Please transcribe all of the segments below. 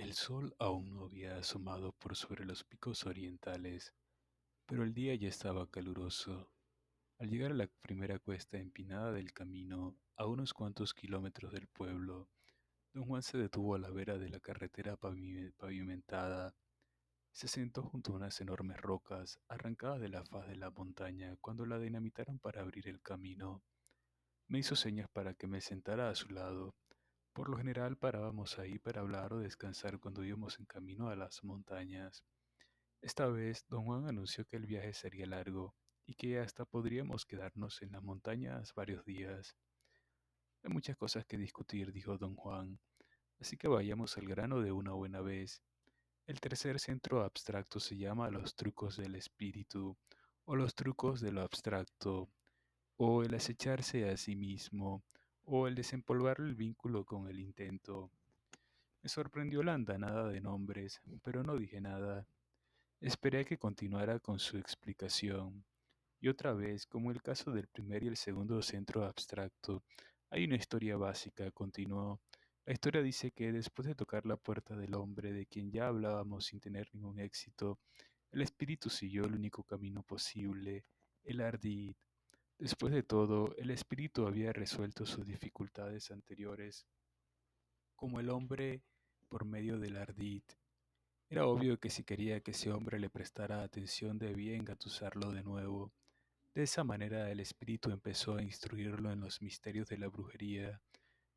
El sol aún no había asomado por sobre los picos orientales, pero el día ya estaba caluroso. Al llegar a la primera cuesta empinada del camino, a unos cuantos kilómetros del pueblo, don Juan se detuvo a la vera de la carretera pavimentada. Se sentó junto a unas enormes rocas arrancadas de la faz de la montaña cuando la dinamitaron para abrir el camino. Me hizo señas para que me sentara a su lado. Por lo general parábamos ahí para hablar o descansar cuando íbamos en camino a las montañas. Esta vez, don Juan anunció que el viaje sería largo y que hasta podríamos quedarnos en las montañas varios días. Hay muchas cosas que discutir, dijo don Juan, así que vayamos al grano de una buena vez. El tercer centro abstracto se llama los trucos del espíritu, o los trucos de lo abstracto, o el acecharse a sí mismo, o el desempolvar el vínculo con el intento. Me sorprendió la andanada de nombres, pero no dije nada. Esperé a que continuara con su explicación. Y otra vez, como el caso del primer y el segundo centro abstracto, hay una historia básica, continuó. La historia dice que después de tocar la puerta del hombre de quien ya hablábamos sin tener ningún éxito, el espíritu siguió el único camino posible, el ardid. Después de todo, el espíritu había resuelto sus dificultades anteriores, como el hombre por medio del ardid. Era obvio que si quería que ese hombre le prestara atención debía engatusarlo de nuevo. De esa manera el espíritu empezó a instruirlo en los misterios de la brujería,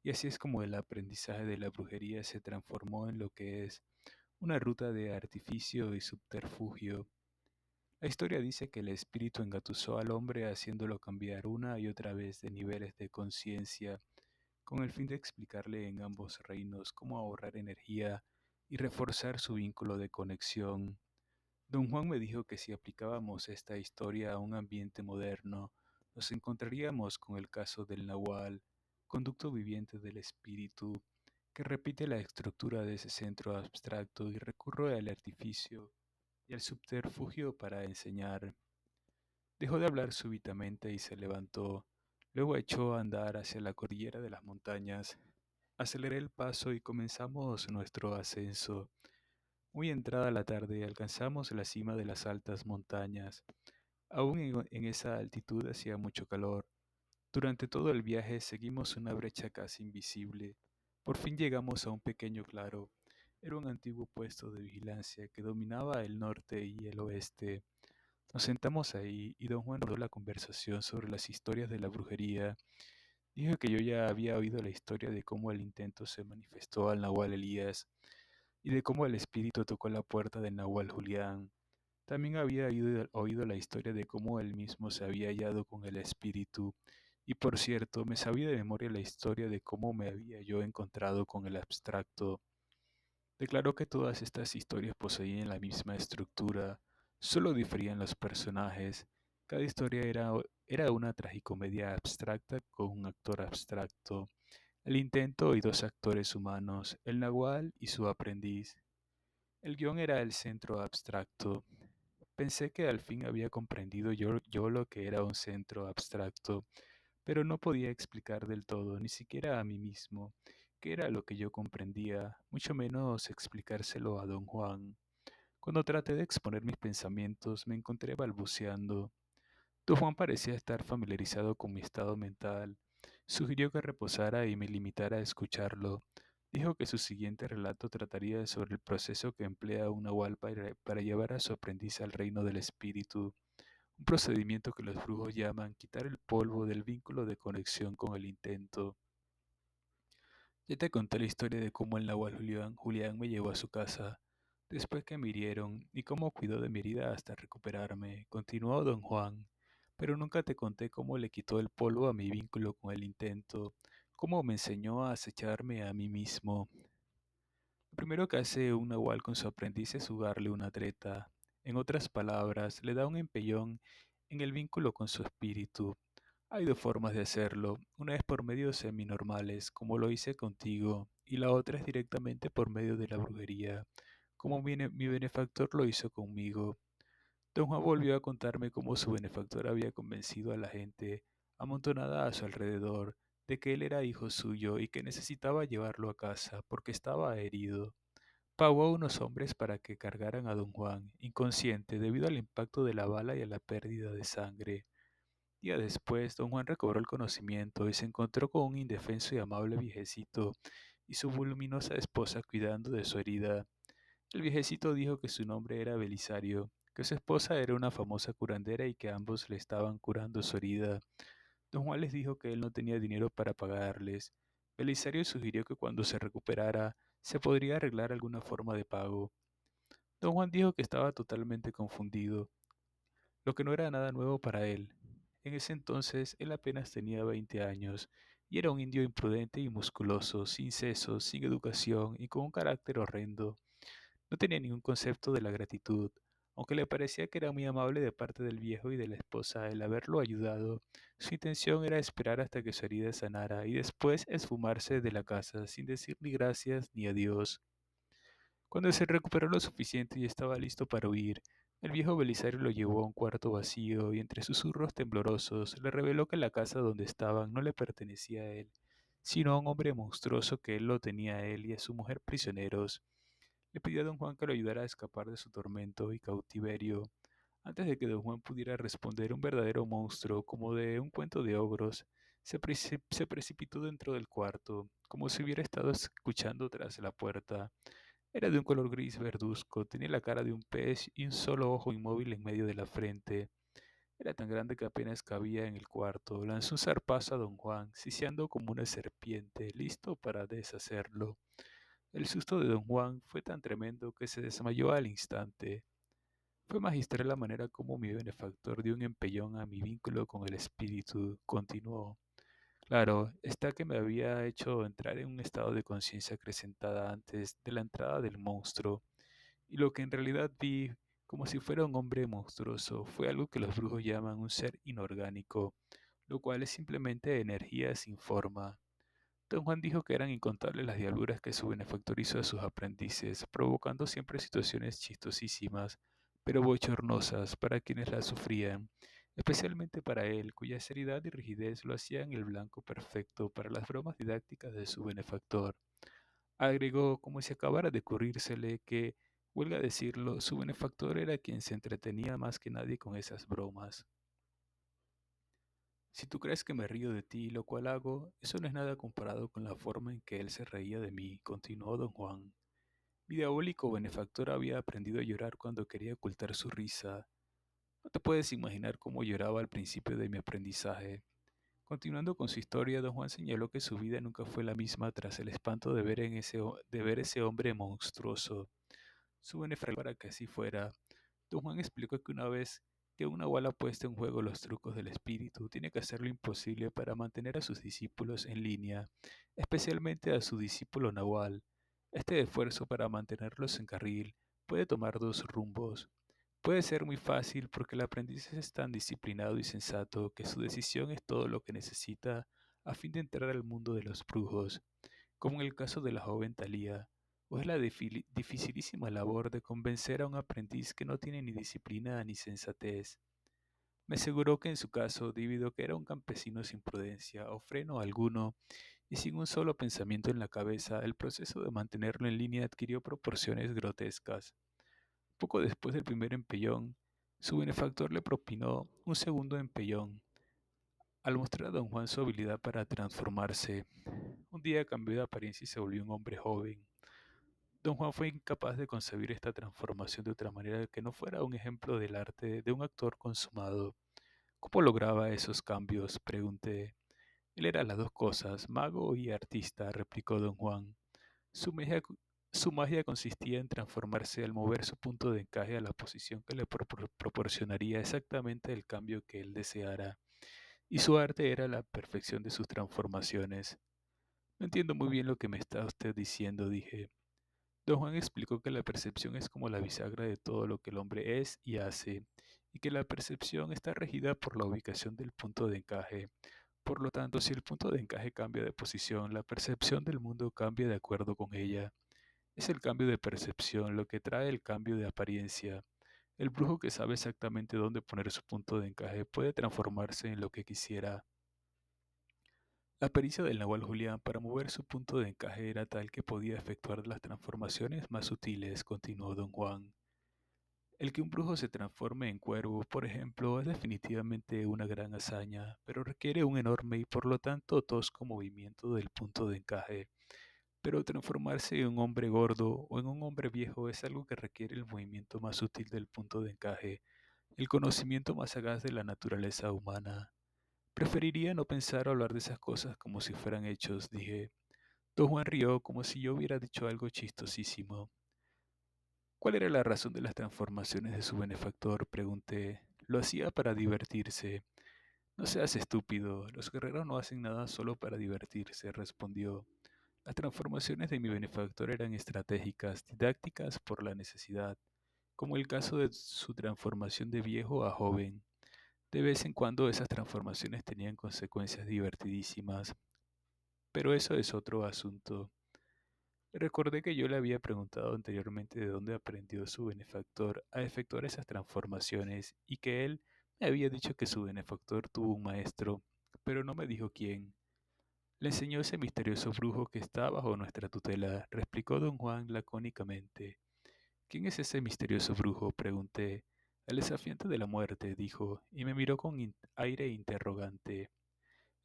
y así es como el aprendizaje de la brujería se transformó en lo que es una ruta de artificio y subterfugio. La historia dice que el espíritu engatusó al hombre haciéndolo cambiar una y otra vez de niveles de conciencia, con el fin de explicarle en ambos reinos cómo ahorrar energía y reforzar su vínculo de conexión. Don Juan me dijo que si aplicábamos esta historia a un ambiente moderno, nos encontraríamos con el caso del Nahual, conducto viviente del espíritu, que repite la estructura de ese centro abstracto y recurre al artificio y al subterfugio para enseñar. Dejó de hablar súbitamente y se levantó. Luego echó a andar hacia la cordillera de las montañas. Aceleré el paso y comenzamos nuestro ascenso. Muy entrada la tarde alcanzamos la cima de las altas montañas. Aún en esa altitud hacía mucho calor. Durante todo el viaje seguimos una brecha casi invisible. Por fin llegamos a un pequeño claro. Era un antiguo puesto de vigilancia que dominaba el norte y el oeste. Nos sentamos ahí y don Juan rodó la conversación sobre las historias de la brujería. Dijo que yo ya había oído la historia de cómo el intento se manifestó al Nahual Elías y de cómo el espíritu tocó la puerta del Nahual Julián. También había oído la historia de cómo él mismo se había hallado con el espíritu, y por cierto, me sabía de memoria la historia de cómo me había yo encontrado con el abstracto. Declaró que todas estas historias poseían la misma estructura, solo diferían los personajes. Cada historia era una tragicomedia abstracta con un actor abstracto, el intento y dos actores humanos, el nahual y su aprendiz. El guión era el centro abstracto. Pensé que al fin había comprendido yo lo que era un centro abstracto, pero no podía explicar del todo, ni siquiera a mí mismo, qué era lo que yo comprendía, mucho menos explicárselo a don Juan. Cuando traté de exponer mis pensamientos, me encontré balbuceando. Don Juan parecía estar familiarizado con mi estado mental. Sugirió que reposara y me limitara a escucharlo. Dijo que su siguiente relato trataría sobre el proceso que emplea un nahual para llevar a su aprendiz al reino del espíritu, un procedimiento que los brujos llaman quitar el polvo del vínculo de conexión con el intento. Ya te conté la historia de cómo el nahual Julián me llevó a su casa, después que me hirieron, y cómo cuidó de mi herida hasta recuperarme, continuó don Juan. Pero nunca te conté cómo le quitó el polvo a mi vínculo con el intento, cómo me enseñó a acecharme a mí mismo. Lo primero que hace un nahual con su aprendiz es jugarle una treta. En otras palabras, le da un empellón en el vínculo con su espíritu. Hay dos formas de hacerlo. Una es por medios seminormales, como lo hice contigo, y la otra es directamente por medio de la brujería, como mi benefactor lo hizo conmigo. Don Juan volvió a contarme cómo su benefactor había convencido a la gente, amontonada a su alrededor, de que él era hijo suyo y que necesitaba llevarlo a casa porque estaba herido. Pagó a unos hombres para que cargaran a don Juan, inconsciente debido al impacto de la bala y a la pérdida de sangre. Día después, don Juan recobró el conocimiento y se encontró con un indefenso y amable viejecito y su voluminosa esposa cuidando de su herida. El viejecito dijo que su nombre era Belisario, que su esposa era una famosa curandera y que ambos le estaban curando su herida. Don Juan les dijo que él no tenía dinero para pagarles. Belisario sugirió que cuando se recuperara se podría arreglar alguna forma de pago. Don Juan dijo que estaba totalmente confundido, lo que no era nada nuevo para él. En ese entonces él apenas tenía 20 años y era un indio imprudente y musculoso, sin sesos, sin educación y con un carácter horrendo. No tenía ningún concepto de la gratitud, aunque le parecía que era muy amable de parte del viejo y de la esposa el haberlo ayudado. Su intención era esperar hasta que su herida sanara y después esfumarse de la casa sin decir ni gracias ni adiós. Cuando se recuperó lo suficiente y estaba listo para huir, el viejo Belisario lo llevó a un cuarto vacío y entre susurros temblorosos le reveló que la casa donde estaban no le pertenecía a él, sino a un hombre monstruoso que él lo tenía a él y a su mujer prisioneros. Le pidió a don Juan que lo ayudara a escapar de su tormento y cautiverio. Antes de que don Juan pudiera responder, un verdadero monstruo, como de un cuento de ogros, se precipitó dentro del cuarto, como si hubiera estado escuchando tras la puerta. Era de un color gris verduzco, tenía la cara de un pez y un solo ojo inmóvil en medio de la frente. Era tan grande que apenas cabía en el cuarto. Lanzó un zarpazo a don Juan, siseando como una serpiente, listo para deshacerlo. El susto de don Juan fue tan tremendo que se desmayó al instante. Fue magistral la manera como mi benefactor dio un empellón a mi vínculo con el espíritu, continuó. Claro, está que me había hecho entrar en un estado de conciencia acrecentada antes de la entrada del monstruo, y lo que en realidad vi, como si fuera un hombre monstruoso, fue algo que los brujos llaman un ser inorgánico, lo cual es simplemente energía sin forma. Don Juan dijo que eran incontables las diabluras que su benefactor hizo a sus aprendices, provocando siempre situaciones chistosísimas, pero bochornosas para quienes las sufrían, especialmente para él, cuya seriedad y rigidez lo hacían el blanco perfecto para las bromas didácticas de su benefactor. Agregó, como si acabara de ocurrírsele, que, huelga decirlo, su benefactor era quien se entretenía más que nadie con esas bromas. Si tú crees que me río de ti, lo cual hago, eso no es nada comparado con la forma en que él se reía de mí, continuó don Juan. Mi diabólico benefactor había aprendido a llorar cuando quería ocultar su risa. No te puedes imaginar cómo lloraba al principio de mi aprendizaje. Continuando con su historia, don Juan señaló que su vida nunca fue la misma tras el espanto de ver, de ver ese hombre monstruoso. Su benefactor para que así fuera. Don Juan explicó que una vez que una Nahual ha puesto en juego los trucos del espíritu, tiene que hacer lo imposible para mantener a sus discípulos en línea, especialmente a su discípulo Nahual. Este esfuerzo para mantenerlos en carril puede tomar dos rumbos. Puede ser muy fácil porque el aprendiz es tan disciplinado y sensato que su decisión es todo lo que necesita a fin de entrar al mundo de los brujos, como en el caso de la joven Thalía, o es la dificilísima labor de convencer a un aprendiz que no tiene ni disciplina ni sensatez. Me aseguró que en su caso, debido a que era un campesino sin prudencia o freno alguno y sin un solo pensamiento en la cabeza, el proceso de mantenerlo en línea adquirió proporciones grotescas. Poco después del primer empellón, su benefactor le propinó un segundo empellón. Al mostrar a don Juan su habilidad para transformarse, un día cambió de apariencia y se volvió un hombre joven. Don Juan fue incapaz de concebir esta transformación de otra manera que no fuera un ejemplo del arte de un actor consumado. ¿Cómo lograba esos cambios?, pregunté. Él era las dos cosas, mago y artista, replicó don Juan. Su magia, su magia consistía en transformarse al mover su punto de encaje a la posición que le proporcionaría exactamente el cambio que él deseara, y su arte era la perfección de sus transformaciones. No entiendo muy bien lo que me está usted diciendo, dije. Don Juan explicó que la percepción es como la bisagra de todo lo que el hombre es y hace, y que la percepción está regida por la ubicación del punto de encaje. Por lo tanto, si el punto de encaje cambia de posición, la percepción del mundo cambia de acuerdo con ella. Es el cambio de percepción lo que trae el cambio de apariencia. El brujo que sabe exactamente dónde poner su punto de encaje puede transformarse en lo que quisiera. La pericia del Nahual Julián para mover su punto de encaje era tal que podía efectuar las transformaciones más sutiles, continuó don Juan. El que un brujo se transforme en cuervo, por ejemplo, es definitivamente una gran hazaña, pero requiere un enorme y por lo tanto tosco movimiento del punto de encaje. Pero transformarse en un hombre gordo o en un hombre viejo es algo que requiere el movimiento más sutil del punto de encaje, el conocimiento más sagaz de la naturaleza humana. Preferiría no pensar o hablar de esas cosas como si fueran hechos, dije. Don Juan rió como si yo hubiera dicho algo chistosísimo. ¿Cuál era la razón de las transformaciones de su benefactor? Pregunté. Lo hacía para divertirse. No seas estúpido. Los guerreros no hacen nada solo para divertirse, respondió. Las transformaciones de mi benefactor eran estratégicas, didácticas por la necesidad, como el caso de su transformación de viejo a joven. De vez en cuando esas transformaciones tenían consecuencias divertidísimas, pero eso es otro asunto. Recordé que yo le había preguntado anteriormente de dónde aprendió su benefactor a efectuar esas transformaciones y que él me había dicho que su benefactor tuvo un maestro, pero no me dijo quién. Le enseñó ese misterioso brujo que está bajo nuestra tutela, replicó don Juan lacónicamente. ¿Quién es ese misterioso brujo? Pregunté. El desafiante de la muerte, dijo, y me miró con aire interrogante.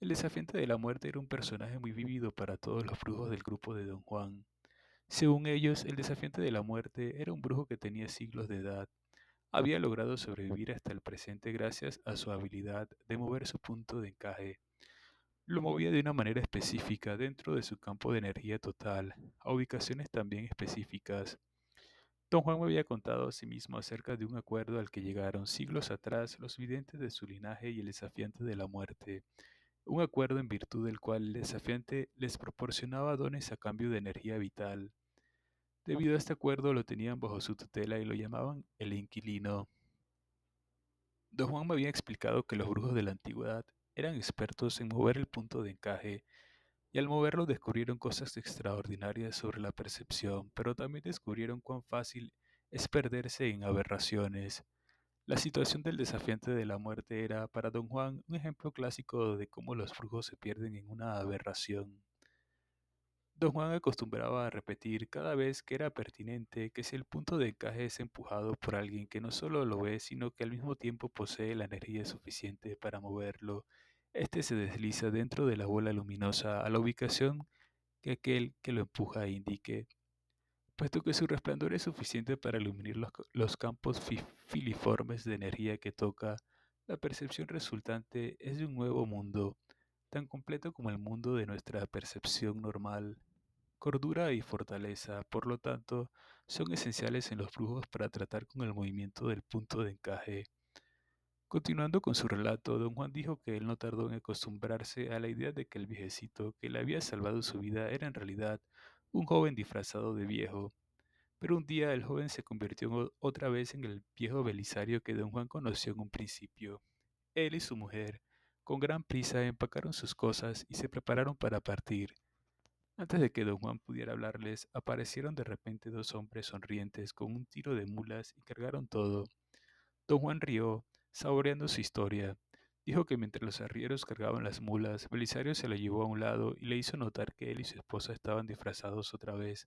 El desafiante de la muerte era un personaje muy vívido para todos los brujos del grupo de don Juan. Según ellos, el desafiante de la muerte era un brujo que tenía siglos de edad. Había logrado sobrevivir hasta el presente gracias a su habilidad de mover su punto de encaje. Lo movía de una manera específica dentro de su campo de energía total, a ubicaciones también específicas. Don Juan me había contado a sí mismo acerca de un acuerdo al que llegaron siglos atrás los videntes de su linaje y el desafiante de la muerte, un acuerdo en virtud del cual el desafiante les proporcionaba dones a cambio de energía vital. Debido a este acuerdo lo tenían bajo su tutela y lo llamaban el inquilino. Don Juan me había explicado que los brujos de la antigüedad eran expertos en mover el punto de encaje y al moverlo descubrieron cosas extraordinarias sobre la percepción, pero también descubrieron cuán fácil es perderse en aberraciones. La situación del desafiante de la muerte era, para don Juan, un ejemplo clásico de cómo los brujos se pierden en una aberración. Don Juan acostumbraba a repetir cada vez que era pertinente que si el punto de encaje es empujado por alguien que no solo lo ve, sino que al mismo tiempo posee la energía suficiente para moverlo, éste se desliza dentro de la bola luminosa a la ubicación que aquel que lo empuja indique, puesto que su resplandor es suficiente para iluminar los campos filiformes de energía que toca. La percepción resultante es de un nuevo mundo, tan completo como el mundo de nuestra percepción normal. Cordura y fortaleza, por lo tanto, son esenciales en los brujos para tratar con el movimiento del punto de encaje. Continuando con su relato, don Juan dijo que él no tardó en acostumbrarse a la idea de que el viejecito que le había salvado su vida era en realidad un joven disfrazado de viejo. Pero un día el joven se convirtió otra vez en el viejo Belisario que don Juan conoció en un principio. Él y su mujer, con gran prisa, empacaron sus cosas y se prepararon para partir. Antes de que don Juan pudiera hablarles, aparecieron de repente dos hombres sonrientes con un tiro de mulas y cargaron todo. Don Juan rió, saboreando su historia. Dijo que mientras los arrieros cargaban las mulas, Belisario se la llevó a un lado y le hizo notar que él y su esposa estaban disfrazados otra vez.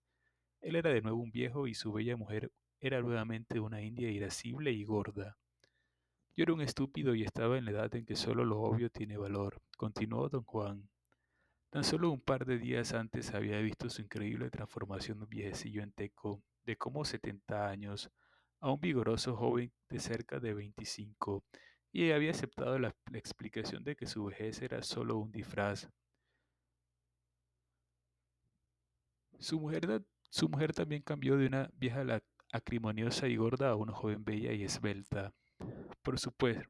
Él era de nuevo un viejo y su bella mujer era nuevamente una india irascible y gorda. Yo era un estúpido y estaba en la edad en que solo lo obvio tiene valor, continuó don Juan. Tan solo un par de días antes había visto su increíble transformación de un viejecillo enteco de como 70 años a un vigoroso joven de cerca de 25 y había aceptado la explicación de que su vejez era solo un disfraz. Su mujer también cambió de una vieja acrimoniosa y gorda a una joven bella y esbelta. Por supuesto,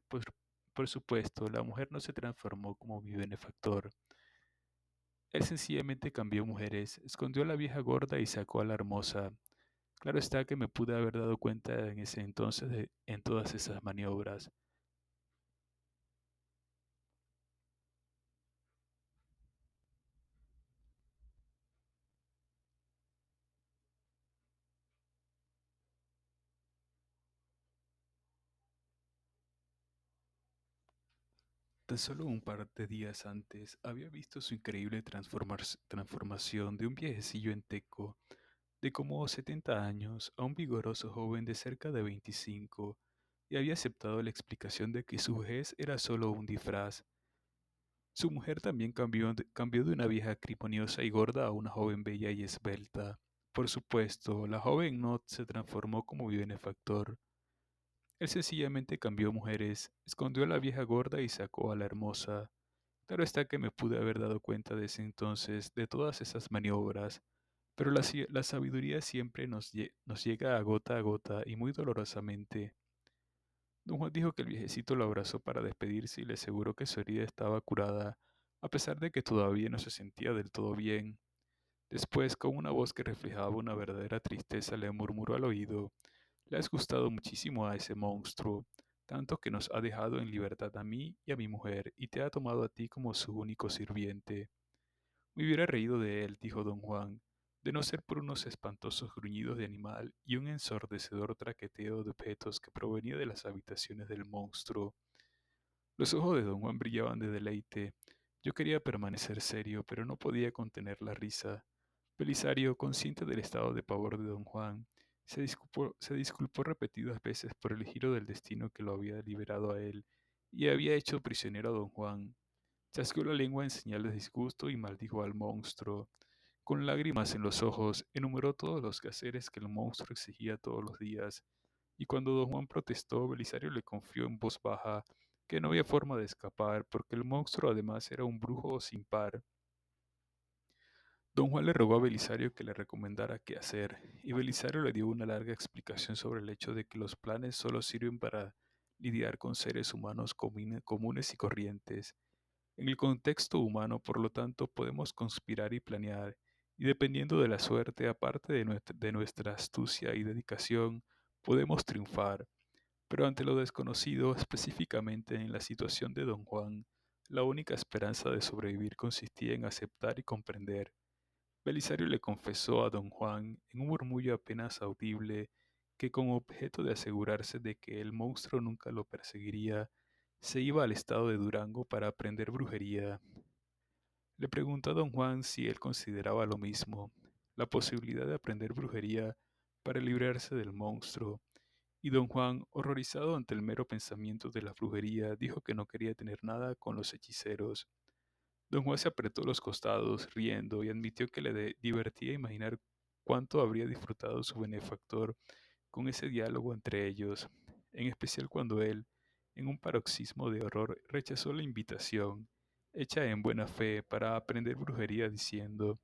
por supuesto, la mujer no se transformó como mi benefactor. Él sencillamente cambió mujeres, escondió a la vieja gorda y sacó a la hermosa. Claro está que me pude haber dado cuenta en ese entonces en todas esas maniobras. Tan solo un par de días antes había visto su increíble transformación de un viejecillo enteco de como 70 años a un vigoroso joven de cerca de 25 y había aceptado la explicación de que su vejez era solo un disfraz. Su mujer también cambió de una vieja acrimoniosa y gorda a una joven bella y esbelta. Por supuesto, la joven no se transformó como benefactor. Él sencillamente cambió mujeres, escondió a la vieja gorda y sacó a la hermosa. Claro está que me pude haber dado cuenta desde entonces de todas esas maniobras, pero la sabiduría siempre nos llega a gota y muy dolorosamente. Don Juan dijo que el viejecito lo abrazó para despedirse y le aseguró que su herida estaba curada, a pesar de que todavía no se sentía del todo bien. Después, con una voz que reflejaba una verdadera tristeza, le murmuró al oído: le has gustado muchísimo a ese monstruo, tanto que nos ha dejado en libertad a mí y a mi mujer, y te ha tomado a ti como su único sirviente. Me hubiera reído de él, dijo don Juan, de no ser por unos espantosos gruñidos de animal y un ensordecedor traqueteo de objetos que provenía de las habitaciones del monstruo. Los ojos de don Juan brillaban de deleite. Yo quería permanecer serio, pero no podía contener la risa. Belisario, consciente del estado de pavor de don Juan, se disculpó repetidas veces por el giro del destino que lo había liberado a él y había hecho prisionero a don Juan. Chasqueó la lengua en señal de disgusto y maldijo al monstruo. Con lágrimas en los ojos, enumeró todos los quehaceres que el monstruo exigía todos los días, y cuando don Juan protestó, Belisario le confió en voz baja que no había forma de escapar, porque el monstruo además era un brujo sin par. Don Juan le rogó a Belisario que le recomendara qué hacer, y Belisario le dio una larga explicación sobre el hecho de que los planes solo sirven para lidiar con seres humanos comunes y corrientes. En el contexto humano, por lo tanto, podemos conspirar y planear, y dependiendo de la suerte, aparte de nuestra astucia y dedicación, podemos triunfar. Pero ante lo desconocido, específicamente en la situación de don Juan, la única esperanza de sobrevivir consistía en aceptar y comprender. Belisario le confesó a don Juan, en un murmullo apenas audible, que con objeto de asegurarse de que el monstruo nunca lo perseguiría, se iba al estado de Durango para aprender brujería. Le preguntó a don Juan si él consideraba lo mismo, la posibilidad de aprender brujería para librarse del monstruo, y don Juan, horrorizado ante el mero pensamiento de la brujería, dijo que no quería tener nada con los hechiceros. Don Juan se apretó los costados, riendo, y admitió que divertía imaginar cuánto habría disfrutado su benefactor con ese diálogo entre ellos, en especial cuando él, en un paroxismo de horror, rechazó la invitación, hecha en buena fe, para aprender brujería, diciendo: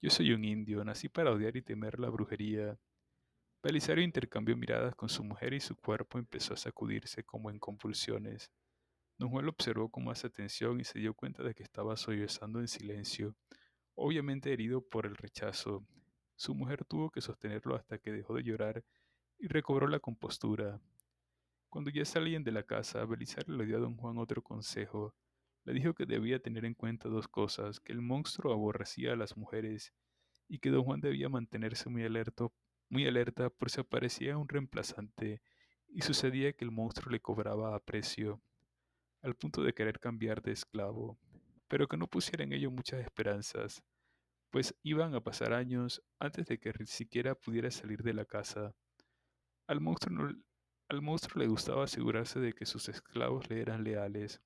yo soy un indio, nací para odiar y temer la brujería. Belisario intercambió miradas con su mujer y su cuerpo empezó a sacudirse como en convulsiones. Don Juan lo observó con más atención y se dio cuenta de que estaba sollozando en silencio, obviamente herido por el rechazo. Su mujer tuvo que sostenerlo hasta que dejó de llorar y recobró la compostura. Cuando ya salían de la casa, Belisario le dio a don Juan otro consejo. Le dijo que debía tener en cuenta dos cosas: que el monstruo aborrecía a las mujeres y que don Juan debía mantenerse muy alerta por si aparecía un reemplazante y sucedía que el monstruo le cobraba a precio, al punto de querer cambiar de esclavo, pero que no pusiera en ello muchas esperanzas, pues iban a pasar años antes de que siquiera pudiera salir de la casa. Al monstruo, al monstruo le gustaba asegurarse de que sus esclavos le eran leales,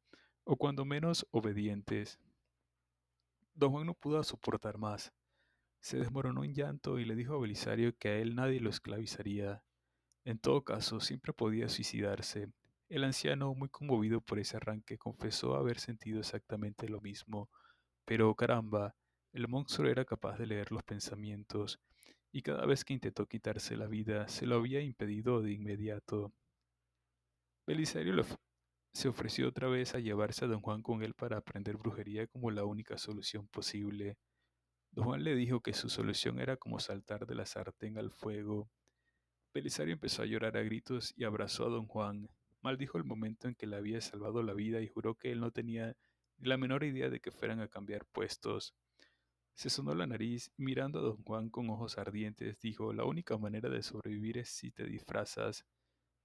o cuando menos obedientes. Don Juan no pudo soportar más. Se desmoronó en llanto y le dijo a Belisario que a él nadie lo esclavizaría. En todo caso, siempre podía suicidarse. El anciano, muy conmovido por ese arranque, confesó haber sentido exactamente lo mismo. Pero caramba, el monstruo era capaz de leer los pensamientos, y cada vez que intentó quitarse la vida, se lo había impedido de inmediato. Belisario se ofreció otra vez a llevarse a don Juan con él para aprender brujería como la única solución posible. Don Juan le dijo que su solución era como saltar de la sartén al fuego. Belisario empezó a llorar a gritos y abrazó a don Juan. Maldijo el momento en que le había salvado la vida y juró que él no tenía ni la menor idea de que fueran a cambiar puestos. Se sonó la nariz y mirando a don Juan con ojos ardientes dijo: la única manera de sobrevivir es si te disfrazas.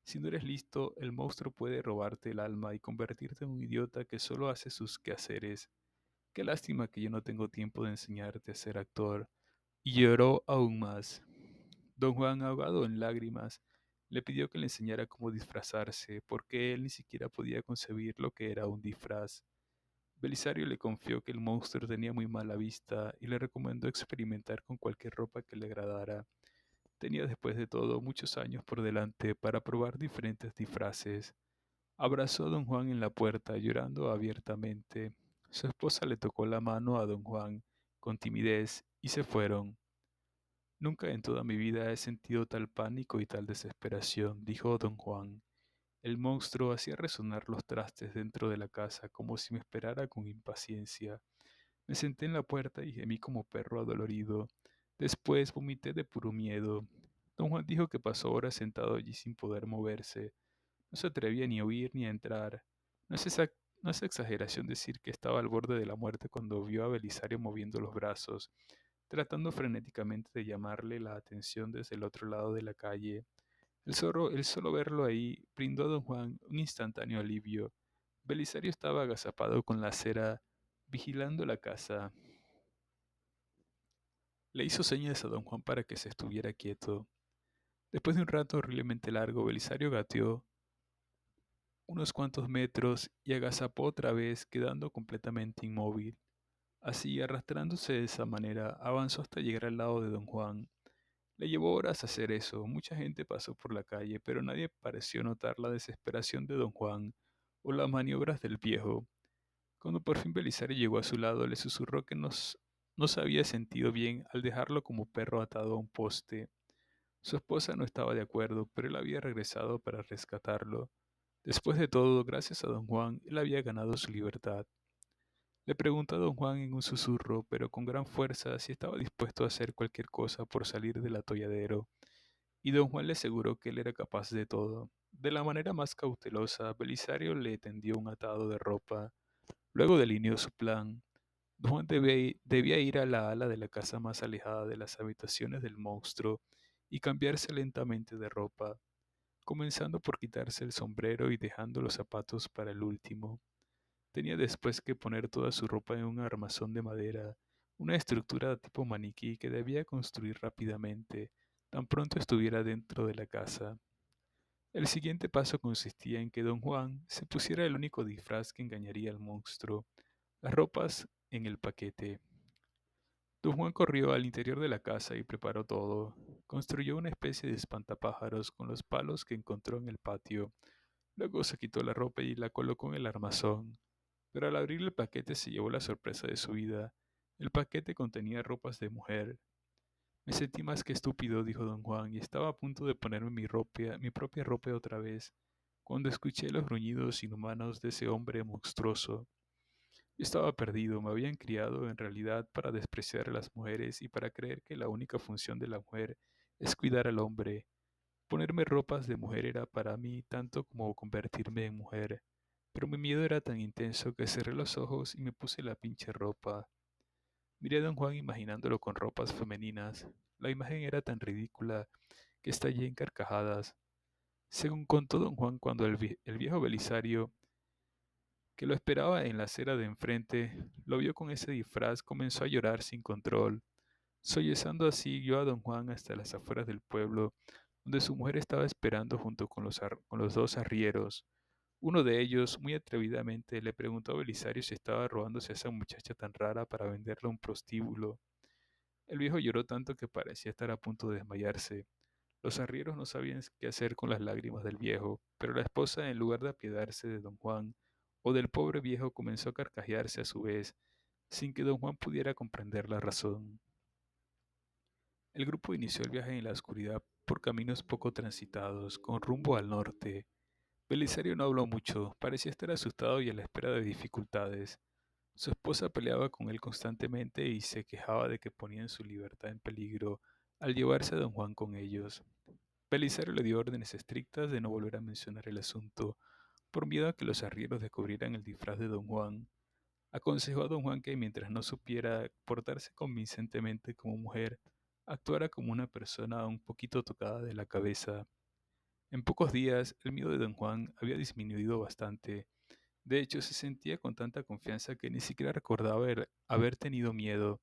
Si no eres listo, el monstruo puede robarte el alma y convertirte en un idiota que solo hace sus quehaceres. Qué lástima que yo no tengo tiempo de enseñarte a ser actor. Y lloró aún más. Don Juan, ahogado en lágrimas, le pidió que le enseñara cómo disfrazarse, porque él ni siquiera podía concebir lo que era un disfraz. Belisario le confió que el monstruo tenía muy mala vista y le recomendó experimentar con cualquier ropa que le agradara. Tenía después de todo muchos años por delante para probar diferentes disfraces. Abrazó a don Juan en la puerta, llorando abiertamente. Su esposa le tocó la mano a don Juan con timidez y se fueron. Nunca en toda mi vida he sentido tal pánico y tal desesperación, dijo don Juan. El monstruo hacía resonar los trastes dentro de la casa como si me esperara con impaciencia. Me senté en la puerta y gemí como perro adolorido. Después vomité de puro miedo. Don Juan dijo que pasó horas sentado allí sin poder moverse. No se atrevía ni a huir ni a entrar. No es, no es exageración decir que estaba al borde de la muerte cuando vio a Belisario moviendo los brazos, tratando frenéticamente de llamarle la atención desde el otro lado de la calle. El solo verlo ahí brindó a don Juan un instantáneo alivio. Belisario estaba agazapado con la acera, vigilando la casa. Le hizo señas a don Juan para que se estuviera quieto. Después de un rato horriblemente largo, Belisario gateó unos cuantos metros y agazapó otra vez, quedando completamente inmóvil. Así, arrastrándose de esa manera, avanzó hasta llegar al lado de don Juan. Le llevó horas hacer eso. Mucha gente pasó por la calle, pero nadie pareció notar la desesperación de don Juan o las maniobras del viejo. Cuando por fin Belisario llegó a su lado, le susurró que no se había sentido bien al dejarlo como perro atado a un poste. Su esposa no estaba de acuerdo, pero él había regresado para rescatarlo. Después de todo, gracias a don Juan, él había ganado su libertad. Le preguntó a don Juan en un susurro, pero con gran fuerza, si estaba dispuesto a hacer cualquier cosa por salir del atolladero, y don Juan le aseguró que él era capaz de todo. De la manera más cautelosa, Belisario le tendió un atado de ropa. Luego delineó su plan. Don Juan debía ir a la ala de la casa más alejada de las habitaciones del monstruo y cambiarse lentamente de ropa, comenzando por quitarse el sombrero y dejando los zapatos para el último. Tenía después que poner toda su ropa en un armazón de madera, una estructura tipo maniquí que debía construir rápidamente, tan pronto estuviera dentro de la casa. El siguiente paso consistía en que don Juan se pusiera el único disfraz que engañaría al monstruo, las ropas en el paquete. Don Juan corrió al interior de la casa y preparó todo. Construyó una especie de espantapájaros con los palos que encontró en el patio. Luego se quitó la ropa y la colocó en el armazón. Pero al abrir el paquete se llevó la sorpresa de su vida. El paquete contenía ropas de mujer. Me sentí más que estúpido, dijo don Juan, y estaba a punto de ponerme mi propia ropa otra vez, cuando escuché los gruñidos inhumanos de ese hombre monstruoso. Yo estaba perdido, me habían criado en realidad para despreciar a las mujeres y para creer que la única función de la mujer es cuidar al hombre. Ponerme ropas de mujer era para mí tanto como convertirme en mujer, pero mi miedo era tan intenso que cerré los ojos y me puse la pinche ropa. Miré a don Juan imaginándolo con ropas femeninas. La imagen era tan ridícula que estallé en carcajadas. Según contó don Juan, cuando el viejo Belisario, que lo esperaba en la acera de enfrente, lo vio con ese disfraz, comenzó a llorar sin control. Sollozando así, guió a don Juan hasta las afueras del pueblo, donde su mujer estaba esperando junto con con los dos arrieros. Uno de ellos, muy atrevidamente, le preguntó a Belisario si estaba robándose a esa muchacha tan rara para venderla a un prostíbulo. El viejo lloró tanto que parecía estar a punto de desmayarse. Los arrieros no sabían qué hacer con las lágrimas del viejo, pero la esposa, en lugar de apiadarse de don Juan o del pobre viejo, comenzó a carcajearse a su vez, sin que don Juan pudiera comprender la razón. El grupo inició el viaje en la oscuridad por caminos poco transitados, con rumbo al norte. Belisario no habló mucho, parecía estar asustado y a la espera de dificultades. Su esposa peleaba con él constantemente y se quejaba de que ponían su libertad en peligro al llevarse a don Juan con ellos. Belisario le dio órdenes estrictas de no volver a mencionar el asunto, por miedo a que los arrieros descubrieran el disfraz de don Juan. Aconsejó a don Juan que mientras no supiera portarse convincentemente como mujer, actuara como una persona un poquito tocada de la cabeza. En pocos días, el miedo de don Juan había disminuido bastante. De hecho, se sentía con tanta confianza que ni siquiera recordaba haber tenido miedo.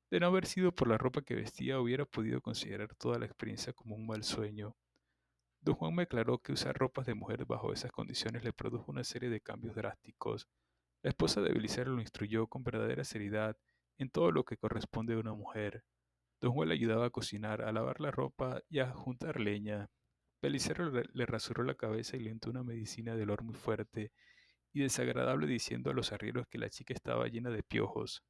De no haber sido por la ropa que vestía, hubiera podido considerar toda la experiencia como un mal sueño. Don Juan me aclaró que usar ropas de mujer bajo esas condiciones le produjo una serie de cambios drásticos. La esposa de Belisario lo instruyó con verdadera seriedad en todo lo que corresponde a una mujer. Don Juan le ayudaba a cocinar, a lavar la ropa y a juntar leña. Belisario le rasuró la cabeza y le untó una medicina de olor muy fuerte y desagradable diciendo a los arrieros que la chica estaba llena de piojos.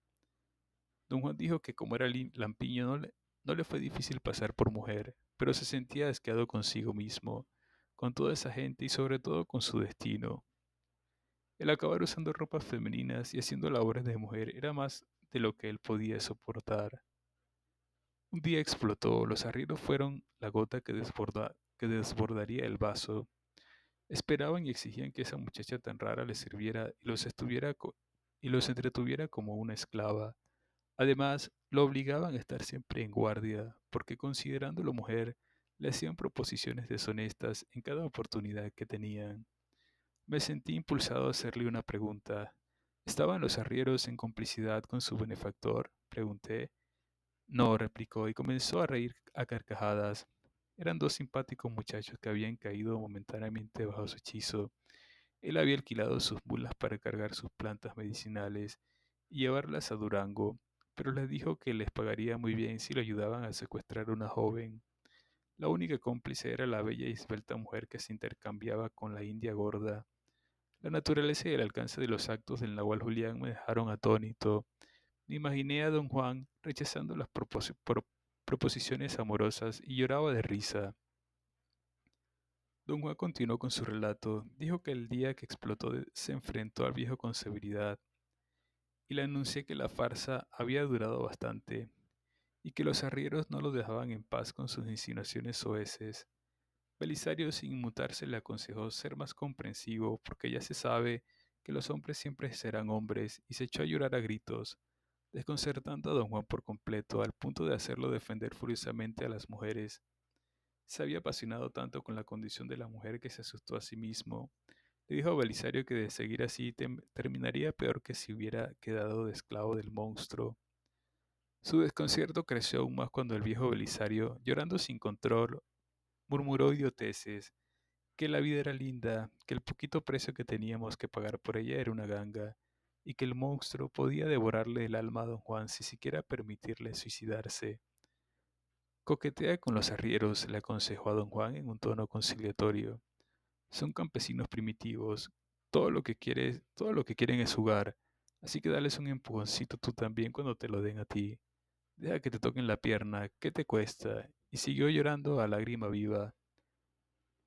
Don Juan dijo que como era lampiño no le fue difícil pasar por mujer, pero se sentía asqueado consigo mismo, con toda esa gente y sobre todo con su destino. El acabar usando ropas femeninas y haciendo labores de mujer era más de lo que él podía soportar. Un día explotó, los arrieros fueron la gota que desbordaría el vaso. Esperaban y exigían que esa muchacha tan rara les sirviera y los entretuviera como una esclava. Además, lo obligaban a estar siempre en guardia, porque considerándolo mujer, le hacían proposiciones deshonestas en cada oportunidad que tenían. Me sentí impulsado a hacerle una pregunta. ¿Estaban los arrieros en complicidad con su benefactor? Pregunté. No, replicó y comenzó a reír a carcajadas. Eran dos simpáticos muchachos que habían caído momentáneamente bajo su hechizo. Él había alquilado sus mulas para cargar sus plantas medicinales y llevarlas a Durango, pero les dijo que les pagaría muy bien si lo ayudaban a secuestrar a una joven. La única cómplice era la bella y esbelta mujer que se intercambiaba con la india gorda. La naturaleza y el alcance de los actos del Nahual Julián me dejaron atónito. Me imaginé a don Juan rechazando las proposiciones amorosas y lloraba de risa. Don Juan continuó con su relato. Dijo que el día que explotó se enfrentó al viejo con severidad y le anuncié que la farsa había durado bastante y que los arrieros no lo dejaban en paz con sus insinuaciones soeces. Belisario, sin inmutarse, le aconsejó ser más comprensivo porque ya se sabe que los hombres siempre serán hombres y se echó a llorar a gritos, desconcertando a don Juan por completo al punto de hacerlo defender furiosamente a las mujeres. Se había apasionado tanto con la condición de la mujer que se asustó a sí mismo. Le dijo a Belisario que de seguir así terminaría peor que si hubiera quedado de esclavo del monstruo. Su desconcierto creció aún más cuando el viejo Belisario, llorando sin control, murmuró idioteces, que la vida era linda, que el poquito precio que teníamos que pagar por ella era una ganga, y que el monstruo podía devorarle el alma a don Juan si siquiera permitirle suicidarse. Coquetea con los arrieros, le aconsejó a don Juan en un tono conciliatorio. Son campesinos primitivos. Todo lo que quieren es jugar. Así que dales un empujoncito tú también cuando te lo den a ti. Deja que te toquen la pierna, ¿qué te cuesta? Y siguió llorando a lágrima viva.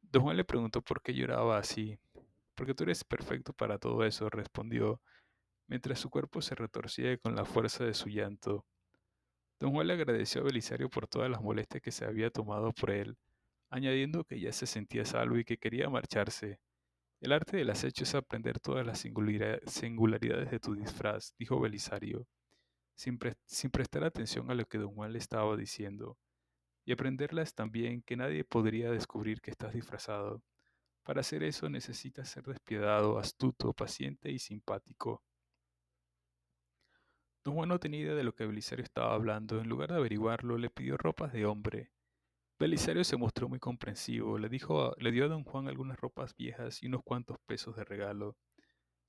Don Juan le preguntó por qué lloraba así. Porque tú eres perfecto para todo eso, respondió, mientras su cuerpo se retorcía con la fuerza de su llanto. Don Juan le agradeció a Belisario por todas las molestias que se había tomado por él, añadiendo que ya se sentía salvo y que quería marcharse. El arte del acecho es aprender todas las singularidades de tu disfraz, dijo Belisario, sin prestar atención a lo que don Juan le estaba diciendo, y aprenderlas también que nadie podría descubrir que estás disfrazado. Para hacer eso necesitas ser despiadado, astuto, paciente y simpático. Don Juan no tenía idea de lo que Belisario estaba hablando. En lugar de averiguarlo, le pidió ropas de hombre. Belisario se mostró muy comprensivo. Le dio a don Juan algunas ropas viejas y unos cuantos pesos de regalo.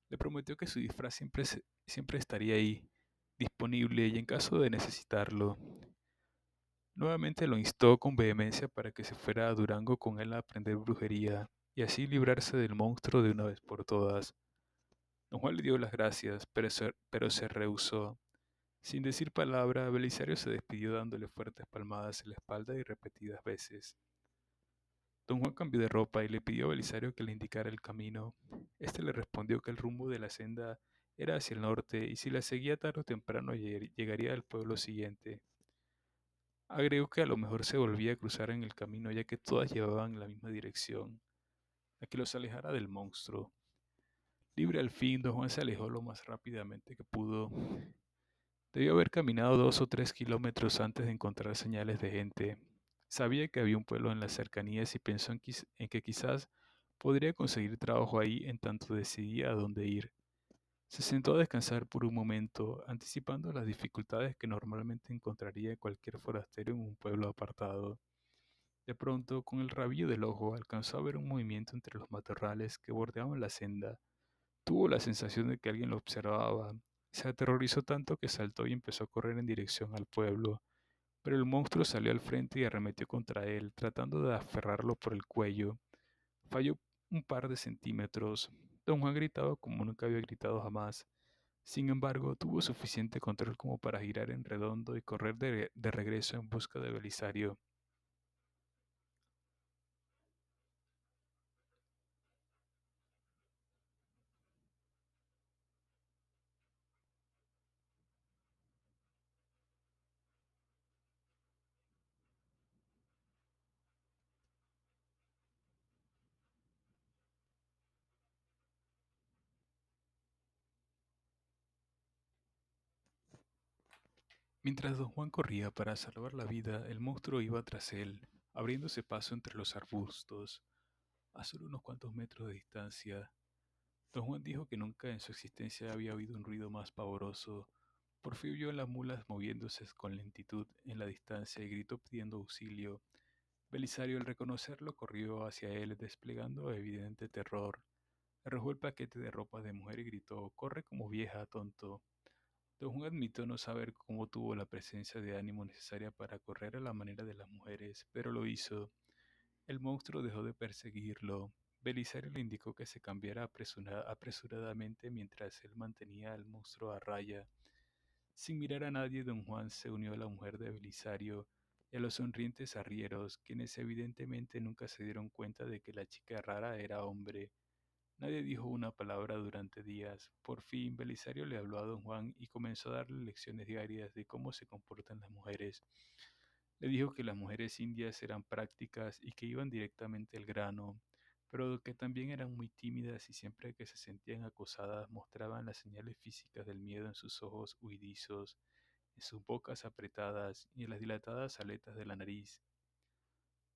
Le prometió que su disfraz siempre estaría ahí, disponible y en caso de necesitarlo. Nuevamente lo instó con vehemencia para que se fuera a Durango con él a aprender brujería y así librarse del monstruo de una vez por todas. Don Juan le dio las gracias, pero se rehusó. Sin decir palabra, Belisario se despidió dándole fuertes palmadas en la espalda y repetidas veces. Don Juan cambió de ropa y le pidió a Belisario que le indicara el camino. Este le respondió que el rumbo de la senda era hacia el norte y si la seguía tarde o temprano llegaría al pueblo siguiente. Agregó que a lo mejor se volvía a cruzar en el camino ya que todas llevaban en la misma dirección, a que los alejara del monstruo. Libre al fin, don Juan se alejó lo más rápidamente que pudo. Debió haber caminado 2 o 3 kilómetros antes de encontrar señales de gente. Sabía que había un pueblo en las cercanías y pensó en que quizás podría conseguir trabajo ahí en tanto decidía a dónde ir. Se sentó a descansar por un momento, anticipando las dificultades que normalmente encontraría cualquier forastero en un pueblo apartado. De pronto, con el rabillo del ojo, alcanzó a ver un movimiento entre los matorrales que bordeaban la senda. Tuvo la sensación de que alguien lo observaba. Se aterrorizó tanto que saltó y empezó a correr en dirección al pueblo, pero el monstruo salió al frente y arremetió contra él, tratando de aferrarlo por el cuello. Falló un par de centímetros. Don Juan gritaba como nunca había gritado jamás. Sin embargo, tuvo suficiente control como para girar en redondo y correr de regreso en busca de Belisario. Mientras don Juan corría para salvar la vida, el monstruo iba tras él, abriéndose paso entre los arbustos. A solo unos cuantos metros de distancia, don Juan dijo que nunca en su existencia había oído un ruido más pavoroso. Por fin vio a las mulas moviéndose con lentitud en la distancia y gritó pidiendo auxilio. Belisario, al reconocerlo, corrió hacia él, desplegando evidente terror. Arrojó el paquete de ropa de mujer y gritó: «Corre como vieja, tonto». Don Juan admitió no saber cómo tuvo la presencia de ánimo necesaria para correr a la manera de las mujeres, pero lo hizo. El monstruo dejó de perseguirlo. Belisario le indicó que se cambiara apresuradamente mientras él mantenía al monstruo a raya. Sin mirar a nadie, don Juan se unió a la mujer de Belisario y a los sonrientes arrieros, quienes evidentemente nunca se dieron cuenta de que la chica rara era hombre. Nadie dijo una palabra durante días. Por fin, Belisario le habló a don Juan y comenzó a darle lecciones diarias de cómo se comportan las mujeres. Le dijo que las mujeres indias eran prácticas y que iban directamente al grano, pero que también eran muy tímidas y siempre que se sentían acosadas mostraban las señales físicas del miedo en sus ojos huidizos, en sus bocas apretadas y en las dilatadas aletas de la nariz.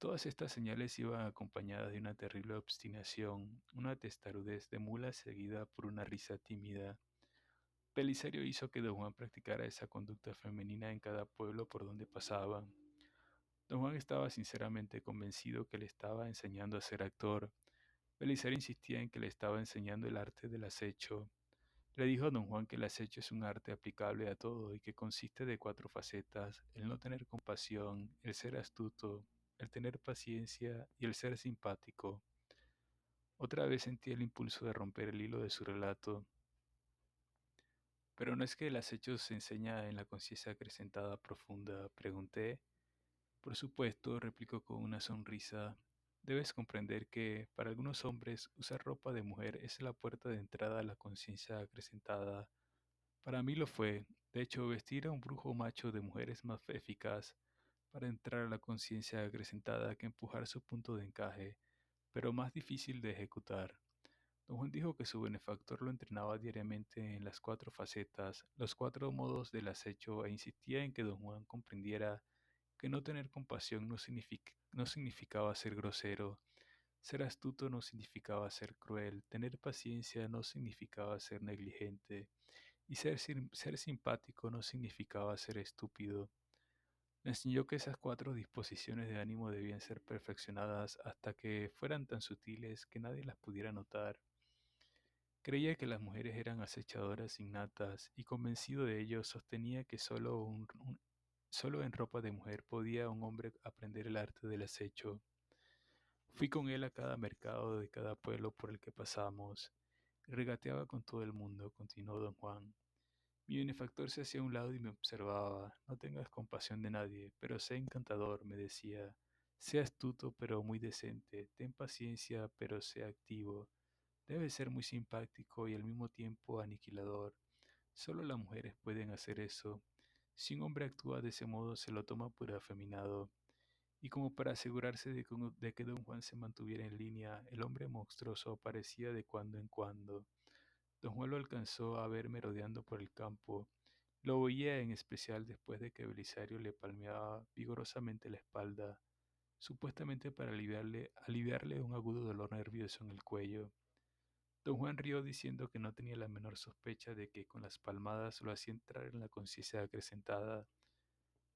Todas estas señales iban acompañadas de una terrible obstinación, una testarudez de mula seguida por una risa tímida. Belisario hizo que don Juan practicara esa conducta femenina en cada pueblo por donde pasaba. Don Juan estaba sinceramente convencido que le estaba enseñando a ser actor. Belisario insistía en que le estaba enseñando el arte del acecho. Le dijo a don Juan que el acecho es un arte aplicable a todo y que consiste de cuatro facetas: el no tener compasión, el ser astuto, el tener paciencia y el ser simpático. Otra vez sentí el impulso de romper el hilo de su relato. Pero no es que el acecho se enseña en la conciencia acrecentada profunda, pregunté. Por supuesto, replicó con una sonrisa. Debes comprender que, para algunos hombres, usar ropa de mujer es la puerta de entrada a la conciencia acrecentada. Para mí lo fue. De hecho, vestir a un brujo macho de mujer es más eficaz para entrar a la conciencia acrecentada que empujar su punto de encaje, pero más difícil de ejecutar. Don Juan dijo que su benefactor lo entrenaba diariamente en las cuatro facetas, los cuatro modos del acecho, e insistía en que don Juan comprendiera que no tener compasión no significaba ser grosero, ser astuto no significaba ser cruel, tener paciencia no significaba ser negligente, y ser simpático no significaba ser estúpido. Me enseñó que esas cuatro disposiciones de ánimo debían ser perfeccionadas hasta que fueran tan sutiles que nadie las pudiera notar. Creía que las mujeres eran acechadoras innatas y convencido de ello sostenía que solo en ropa de mujer podía un hombre aprender el arte del acecho. Fui con él a cada mercado de cada pueblo por el que pasamos. Regateaba con todo el mundo, continuó don Juan. Mi benefactor se hacía a un lado y me observaba. No tengas compasión de nadie, pero sé encantador, me decía. Sé astuto, pero muy decente. Ten paciencia, pero sé activo. Debes ser muy simpático y al mismo tiempo aniquilador. Solo las mujeres pueden hacer eso. Si un hombre actúa de ese modo, se lo toma por afeminado. Y como para asegurarse de que don Juan se mantuviera en línea, el hombre monstruoso aparecía de cuando en cuando. Don Juan lo alcanzó a ver merodeando por el campo. Lo oía en especial después de que Belisario le palmeaba vigorosamente la espalda. supuestamente para aliviarle un agudo dolor nervioso en el cuello. Don Juan rió diciendo que no tenía la menor sospecha de que con las palmadas lo hacía entrar en la conciencia acrecentada.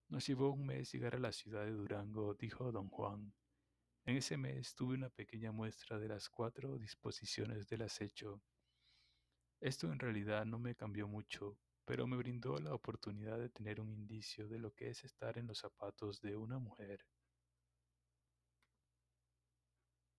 Nos llevó un mes llegar a la ciudad de Durango, dijo don Juan. En ese mes tuve una pequeña muestra de las 4 disposiciones del acecho. Esto en realidad no me cambió mucho, pero me brindó la oportunidad de tener un indicio de lo que es estar en los zapatos de una mujer.